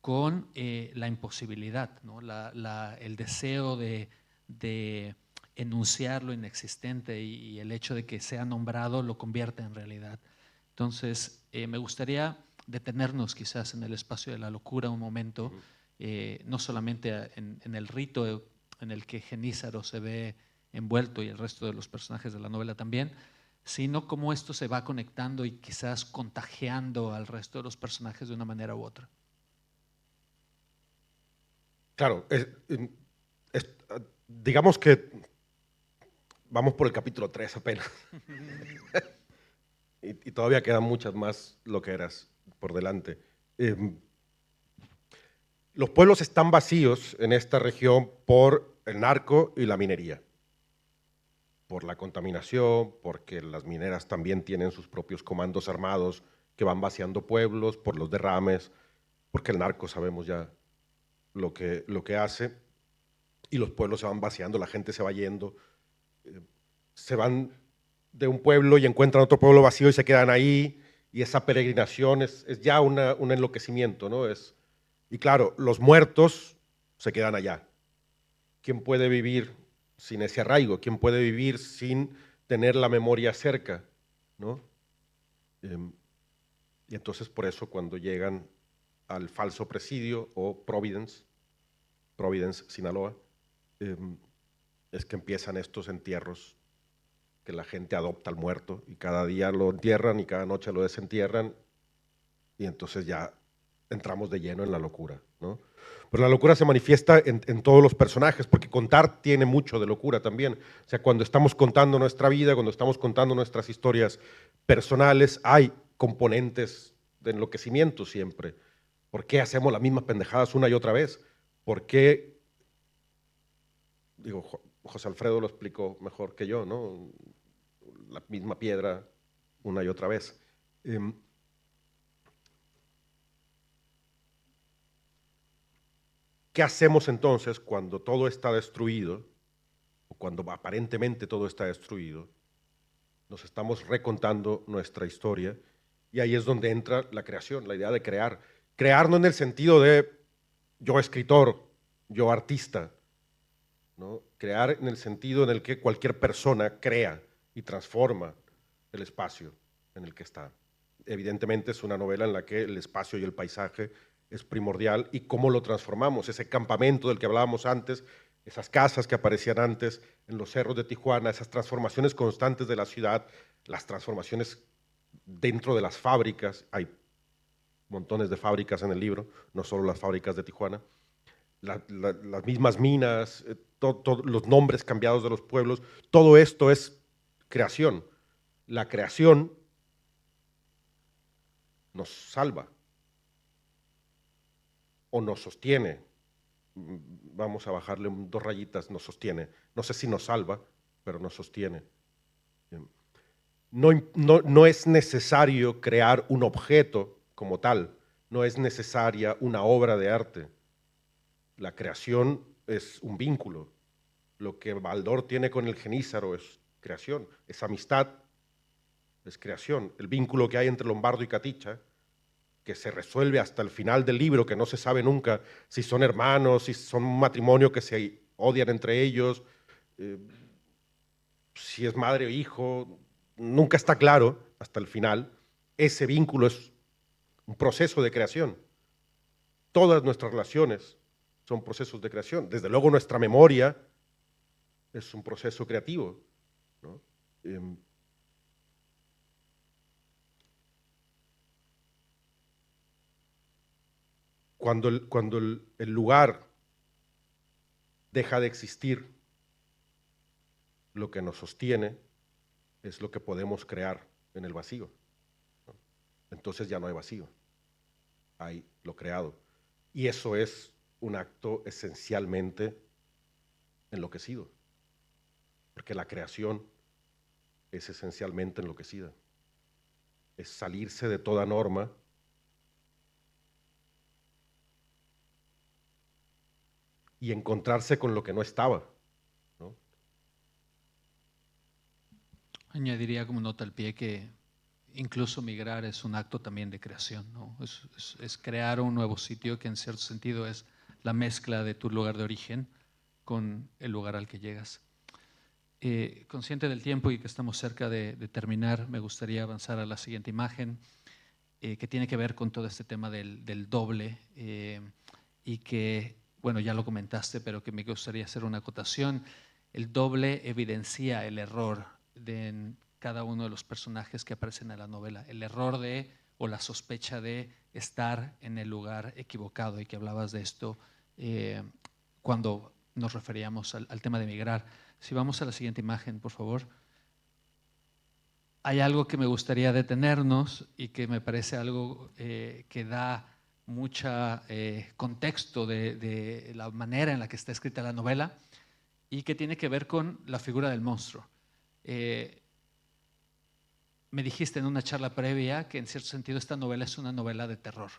con la imposibilidad, ¿no? El deseo de enunciar lo inexistente y el hecho de que sea nombrado lo convierte en realidad. Entonces, me gustaría detenernos quizás en el espacio de la locura un momento, no solamente en el rito en el que Genízaro se ve envuelto y el resto de los personajes de la novela también, sino cómo esto se va conectando y quizás contagiando al resto de los personajes de una manera u otra. Claro, digamos que vamos por el capítulo 3 apenas. y todavía quedan muchas más loqueras por delante. Los pueblos están vacíos en esta región por el narco y la minería. Por la contaminación, porque las mineras también tienen sus propios comandos armados que van vaciando pueblos, por los derrames, porque el narco sabemos ya lo que hace. y los pueblos se van vaciando, la gente se va yendo, se van de un pueblo y encuentran otro pueblo vacío y se quedan ahí, y esa peregrinación es ya un enloquecimiento, ¿no? Y claro, los muertos se quedan allá. ¿Quién puede vivir sin ese arraigo? ¿Quién puede vivir sin tener la memoria cerca? ¿No? Y entonces por eso cuando llegan al falso presidio o Providence, Sinaloa, es que empiezan estos entierros que la gente adopta al muerto y cada día lo entierran y cada noche lo desentierran y entonces ya entramos de lleno en la locura, ¿no? Pero la locura se manifiesta en todos los personajes, porque contar tiene mucho de locura también. O sea, cuando estamos contando nuestra vida, cuando estamos contando nuestras historias personales, hay componentes de enloquecimiento siempre. ¿Por qué hacemos las mismas pendejadas una y otra vez? ¿Por qué? Digo, José Alfredo lo explicó mejor que yo, ¿no? La misma piedra una y otra vez. ¿Qué hacemos entonces cuando todo está destruido, o cuando aparentemente todo está destruido? Nos estamos recontando nuestra historia y ahí es donde entra la creación, la idea de crear. Crear no en el sentido de yo escritor, yo artista, ¿no? Crear en el sentido en el que cualquier persona crea y transforma el espacio en el que está. Evidentemente es una novela en la que el espacio y el paisaje es primordial y cómo lo transformamos, ese campamento del que hablábamos antes, esas casas que aparecían antes en los cerros de Tijuana, esas transformaciones constantes de la ciudad, las transformaciones dentro de las fábricas, hay montones de fábricas en el libro, no solo las fábricas de Tijuana, las mismas minas, los nombres cambiados de los pueblos, todo esto es creación. La creación nos salva o nos sostiene. Vamos a bajarle 2 rayitas, nos sostiene. No sé si nos salva, pero nos sostiene. No es necesario crear un objeto como tal, no es necesaria una obra de arte. La creación es un vínculo. Lo que Baldor tiene con el Genízaro es creación, es amistad, es creación. El vínculo que hay entre Lombardo y Caticha, que se resuelve hasta el final del libro, que no se sabe nunca si son hermanos, si son un matrimonio que se odian entre ellos, si es madre o hijo, nunca está claro hasta el final. Ese vínculo es un proceso de creación. Todas nuestras relaciones son procesos de creación. Desde luego nuestra memoria es un proceso creativo, ¿no? Cuando el lugar deja de existir, lo que nos sostiene es lo que podemos crear en el vacío, ¿no? Entonces ya no hay vacío, hay lo creado. Y eso es un acto esencialmente enloquecido, porque la creación es esencialmente enloquecida. Es salirse de toda norma y encontrarse con lo que no estaba, ¿no? Añadiría como nota al pie que incluso migrar es un acto también de creación, ¿no? Es crear un nuevo sitio que en cierto sentido es la mezcla de tu lugar de origen con el lugar al que llegas. Consciente del tiempo y que estamos cerca de terminar, me gustaría avanzar a la siguiente imagen, que tiene que ver con todo este tema del doble y que, bueno, ya lo comentaste, pero que me gustaría hacer una acotación. El doble evidencia el error en cada uno de los personajes que aparecen en la novela, el error de o la sospecha de estar en el lugar equivocado, y que hablabas de esto cuando nos referíamos al tema de emigrar. Si vamos a la siguiente imagen, por favor. Hay algo que me gustaría detenernos y que me parece algo que da mucho contexto de la manera en la que está escrita la novela y que tiene que ver con la figura del monstruo. Me dijiste en una charla previa que en cierto sentido esta novela es una novela de terror.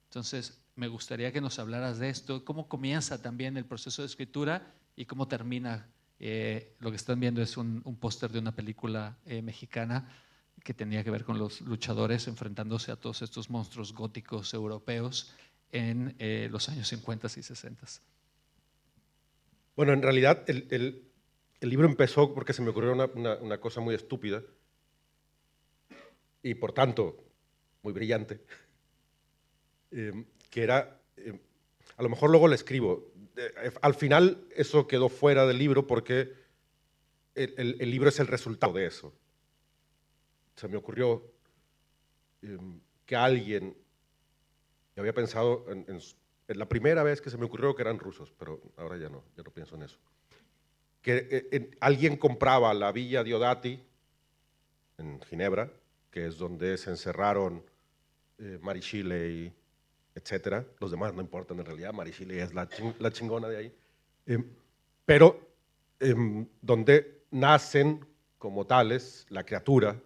Entonces, me gustaría que nos hablaras de esto, cómo comienza también el proceso de escritura y cómo termina. Lo que están viendo es un póster de una película mexicana que tenía que ver con los luchadores enfrentándose a todos estos monstruos góticos europeos en los años 50 y 60. Bueno, en realidad el libro empezó porque se me ocurrió una cosa muy estúpida y por tanto muy brillante, que era, a lo mejor luego le escribo, al final eso quedó fuera del libro porque el libro es el resultado de eso. Se me ocurrió que alguien, yo había pensado en la primera vez que se me ocurrió que eran rusos, pero ahora ya no pienso en eso. Que alguien compraba la Villa Diodati en Ginebra, que es donde se encerraron Mary Shelley, etcétera. Los demás no importan en realidad, Mary Shelley es la chingona de ahí. Pero donde nacen como tales la criatura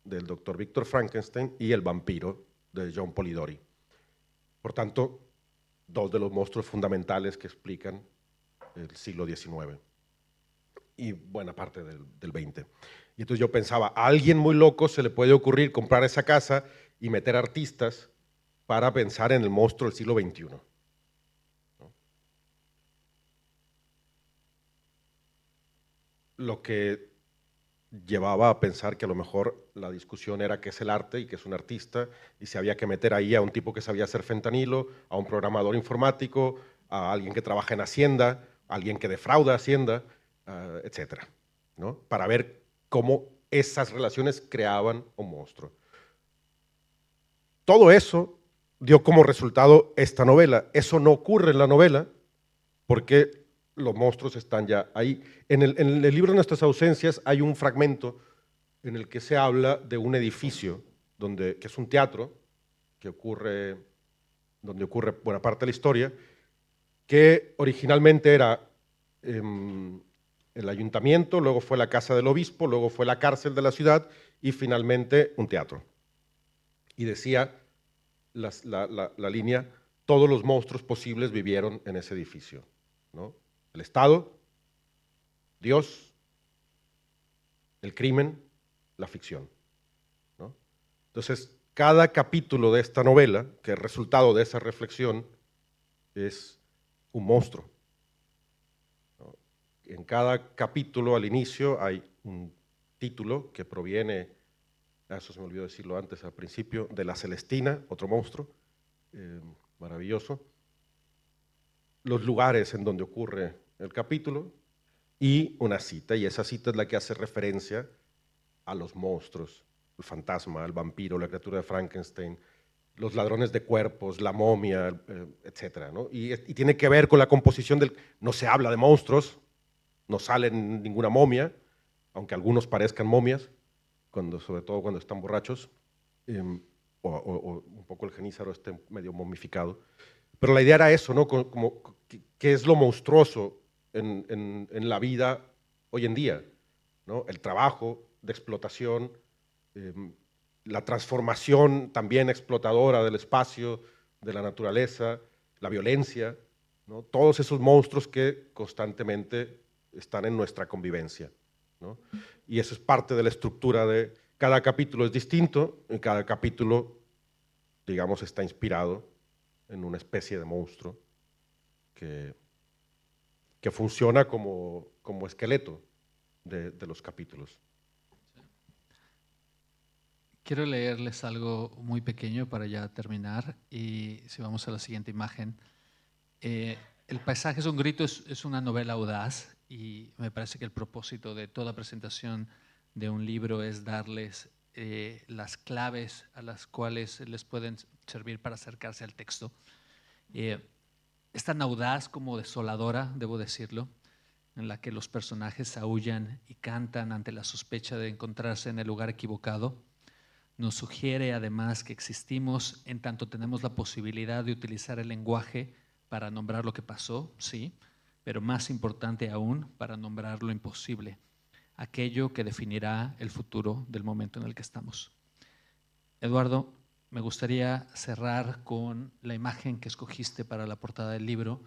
del doctor Víctor Frankenstein y el vampiro de John Polidori. Por tanto, dos de los monstruos fundamentales que explican el siglo XIX y buena parte del XX. Y entonces yo pensaba, a alguien muy loco se le puede ocurrir comprar esa casa y meter artistas para pensar en el monstruo del siglo XXI. ¿No? Lo que llevaba a pensar que a lo mejor la discusión era qué es el arte y qué es un artista, y si había que meter ahí a un tipo que sabía hacer fentanilo, a un programador informático, a alguien que trabaja en Hacienda, a alguien que defrauda Hacienda, etcétera, ¿no? Para ver cómo esas relaciones creaban un monstruo. Todo eso dio como resultado esta novela. Eso no ocurre en la novela porque los monstruos están ya ahí. En el libro Nuestras ausencias hay un fragmento en el que se habla de un edificio que es un teatro donde ocurre buena parte de la historia, que originalmente era el ayuntamiento, luego fue la casa del obispo, luego fue la cárcel de la ciudad y finalmente un teatro. Y decía la línea, todos los monstruos posibles vivieron en ese edificio, ¿no? El Estado, Dios, el crimen, la ficción, ¿no? Entonces, cada capítulo de esta novela, que es resultado de esa reflexión, es un monstruo, ¿no? En cada capítulo, al inicio, hay un título que proviene, eso se me olvidó decirlo antes, al principio, de La Celestina, otro monstruo, maravilloso, los lugares en donde ocurre el capítulo y una cita, y esa cita es la que hace referencia a los monstruos, el fantasma, el vampiro, la criatura de Frankenstein, los ladrones de cuerpos, la momia, etcétera, ¿no? Y tiene que ver con la composición del... No se habla de monstruos, no sale ninguna momia, aunque algunos parezcan momias, sobre todo cuando están borrachos, o un poco el genízaro esté medio momificado. Pero la idea era eso, ¿no? ¿Qué es lo monstruoso en la vida hoy en día? ¿No? El trabajo de explotación, la transformación también explotadora del espacio, de la naturaleza, la violencia, ¿no? Todos esos monstruos que constantemente están en nuestra convivencia, ¿no? Y eso es parte de la estructura de... Cada capítulo es distinto, y cada capítulo, digamos, está inspirado en una especie de monstruo que funciona como esqueleto de los capítulos. Quiero leerles algo muy pequeño para ya terminar, y si vamos a la siguiente imagen. El paisaje es un grito, es una novela audaz, y me parece que el propósito de toda presentación de un libro es darles las claves a las cuales les pueden servir para acercarse al texto. Es tan audaz como desoladora, debo decirlo, en la que los personajes aúllan y cantan ante la sospecha de encontrarse en el lugar equivocado. Nos sugiere además que existimos en tanto tenemos la posibilidad de utilizar el lenguaje para nombrar lo que pasó, sí, pero más importante aún, para nombrar lo imposible, aquello que definirá el futuro del momento en el que estamos. Eduardo, me gustaría cerrar con la imagen que escogiste para la portada del libro,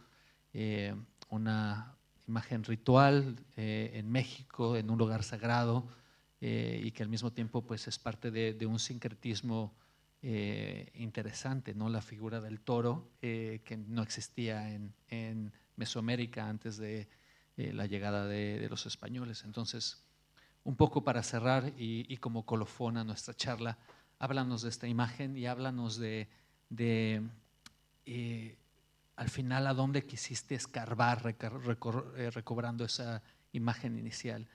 una imagen ritual en México, en un lugar sagrado, y que al mismo tiempo pues, es parte de un sincretismo interesante, ¿no? La figura del toro, que no existía en Mesoamérica antes de la llegada de los españoles. Entonces, un poco para cerrar y como colofón a nuestra charla, háblanos de esta imagen y háblanos al final a dónde quisiste escarbar recobrando esa imagen inicial.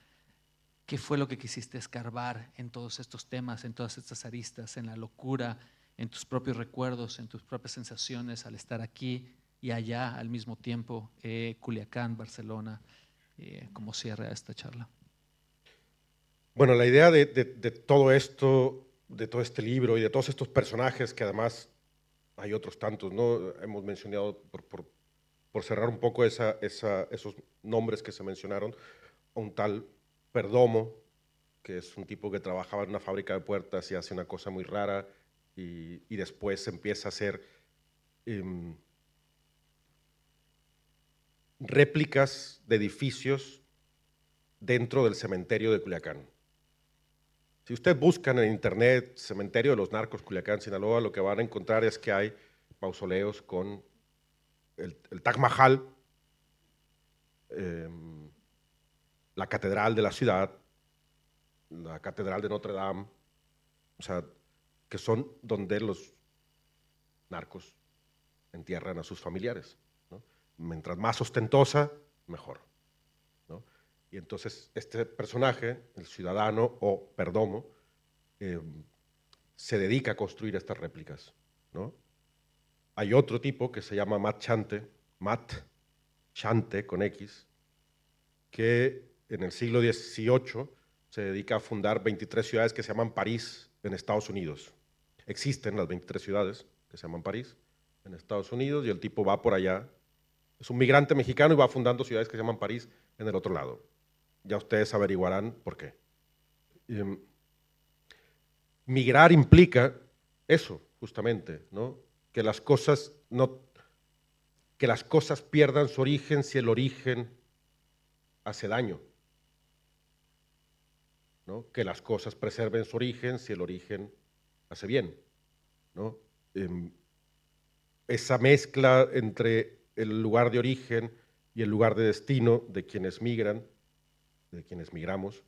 ¿Qué fue lo que quisiste escarbar en todos estos temas, en todas estas aristas, en la locura, en tus propios recuerdos, en tus propias sensaciones al estar aquí y allá al mismo tiempo, Culiacán, Barcelona, como cierre a esta charla? Bueno, la idea de todo esto, de todo este libro y de todos estos personajes, que además hay otros tantos, ¿no? Hemos mencionado, por cerrar un poco esos nombres que se mencionaron, un tal Perdomo, que es un tipo que trabajaba en una fábrica de puertas y hace una cosa muy rara, y después empieza a hacer réplicas de edificios dentro del cementerio de Culiacán. Si usted busca en internet cementerio de los narcos Culiacán, Sinaloa, lo que van a encontrar es que hay mausoleos con el Taj Mahal, la catedral de la ciudad, la catedral de Notre Dame, o sea, que son donde los narcos entierran a sus familiares, ¿no? Mientras más ostentosa, mejor, ¿no? Y entonces este personaje, el ciudadano o Perdomo, se dedica a construir estas réplicas, ¿no? Hay otro tipo que se llama Matt Chante con X, que en el siglo XVIII se dedica a fundar 23 ciudades que se llaman París en Estados Unidos. Existen las 23 ciudades que se llaman París en Estados Unidos, y el tipo va por allá. Es un migrante mexicano y va fundando ciudades que se llaman París en el otro lado. Ya ustedes averiguarán por qué. Migrar implica eso, justamente, ¿no? Que las cosas pierdan su origen si el origen hace daño, ¿no? Que las cosas preserven su origen si el origen hace bien, ¿no? Esa mezcla entre el lugar de origen y el lugar de destino de quienes migran, de quienes migramos,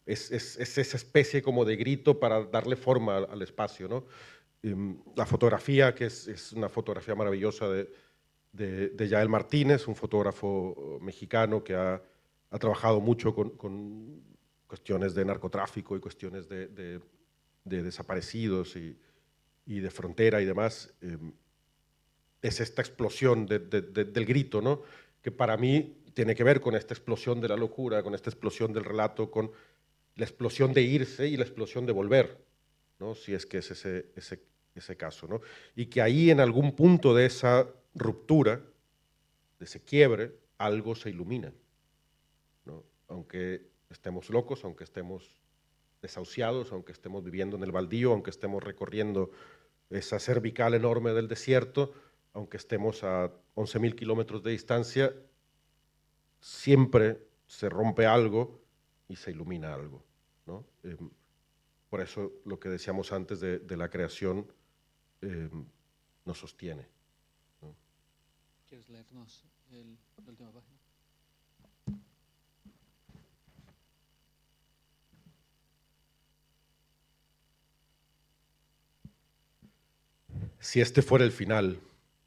es esa especie como de grito para darle forma al espacio, ¿no? La fotografía, que es una fotografía maravillosa de Yael Martínez, un fotógrafo mexicano que ha trabajado mucho con cuestiones de narcotráfico y cuestiones de desaparecidos y de frontera y demás. Es esta explosión del grito, ¿no? Que para mí tiene que ver con esta explosión de la locura, con esta explosión del relato, con la explosión de irse y la explosión de volver, ¿no? Si es que es ese caso, ¿no? Y que ahí en algún punto de esa ruptura, de ese quiebre, algo se ilumina, ¿no? Aunque estemos locos, aunque estemos desahuciados, aunque estemos viviendo en el baldío, aunque estemos recorriendo esa cervical enorme del desierto, aunque estemos a 11.000 kilómetros de distancia, siempre se rompe algo y se ilumina algo, ¿no? Por eso lo que decíamos antes de la creación nos sostiene, ¿no? ¿Quieres leernos la última página? Si este fuera el final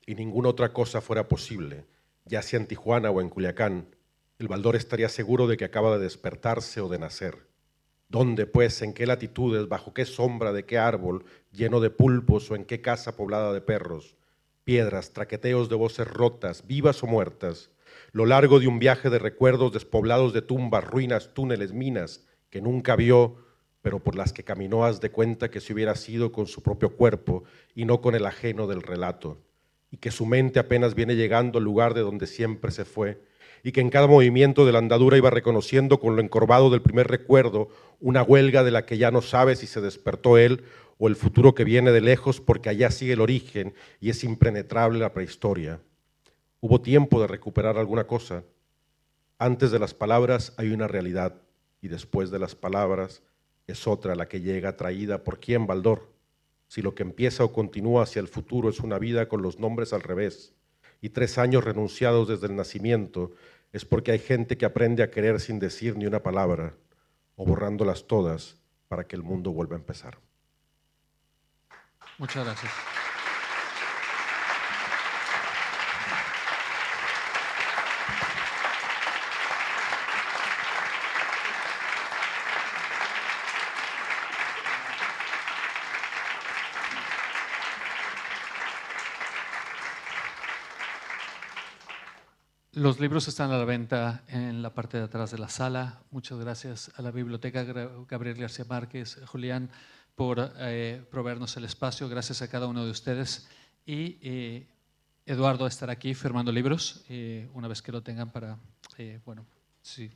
y ninguna otra cosa fuera posible, ya sea en Tijuana o en Culiacán, el Baldor estaría seguro de que acaba de despertarse o de nacer. ¿Dónde, pues, en qué latitudes, bajo qué sombra de qué árbol lleno de pulpos o en qué casa poblada de perros? Piedras, traqueteos de voces rotas, vivas o muertas, lo largo de un viaje de recuerdos despoblados de tumbas, ruinas, túneles, minas, que nunca vio, pero por las que caminó haz de cuenta que se hubiera sido con su propio cuerpo y no con el ajeno del relato, y que su mente apenas viene llegando al lugar de donde siempre se fue, y que en cada movimiento de la andadura iba reconociendo con lo encorvado del primer recuerdo una huelga de la que ya no sabe si se despertó él o el futuro que viene de lejos, porque allá sigue el origen y es impenetrable la prehistoria. Hubo tiempo de recuperar alguna cosa, Antes de las palabras hay una realidad y después de las palabras es otra la que llega traída por quién, Baldor. Si lo que empieza o continúa hacia el futuro es una vida con los nombres al revés y 3 años renunciados desde el nacimiento, es porque hay gente que aprende a querer sin decir ni una palabra o borrándolas todas para que el mundo vuelva a empezar. Muchas gracias. Los libros están a la venta en la parte de atrás de la sala. Muchas gracias a la Biblioteca Gabriel García Márquez, Julián, por proveernos el espacio. Gracias a cada uno de ustedes. Y Eduardo estará aquí firmando libros una vez que lo tengan para, bueno, sí,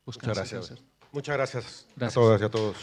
buscan. Muchas gracias. Muchas gracias a Gracias. todas y a todos.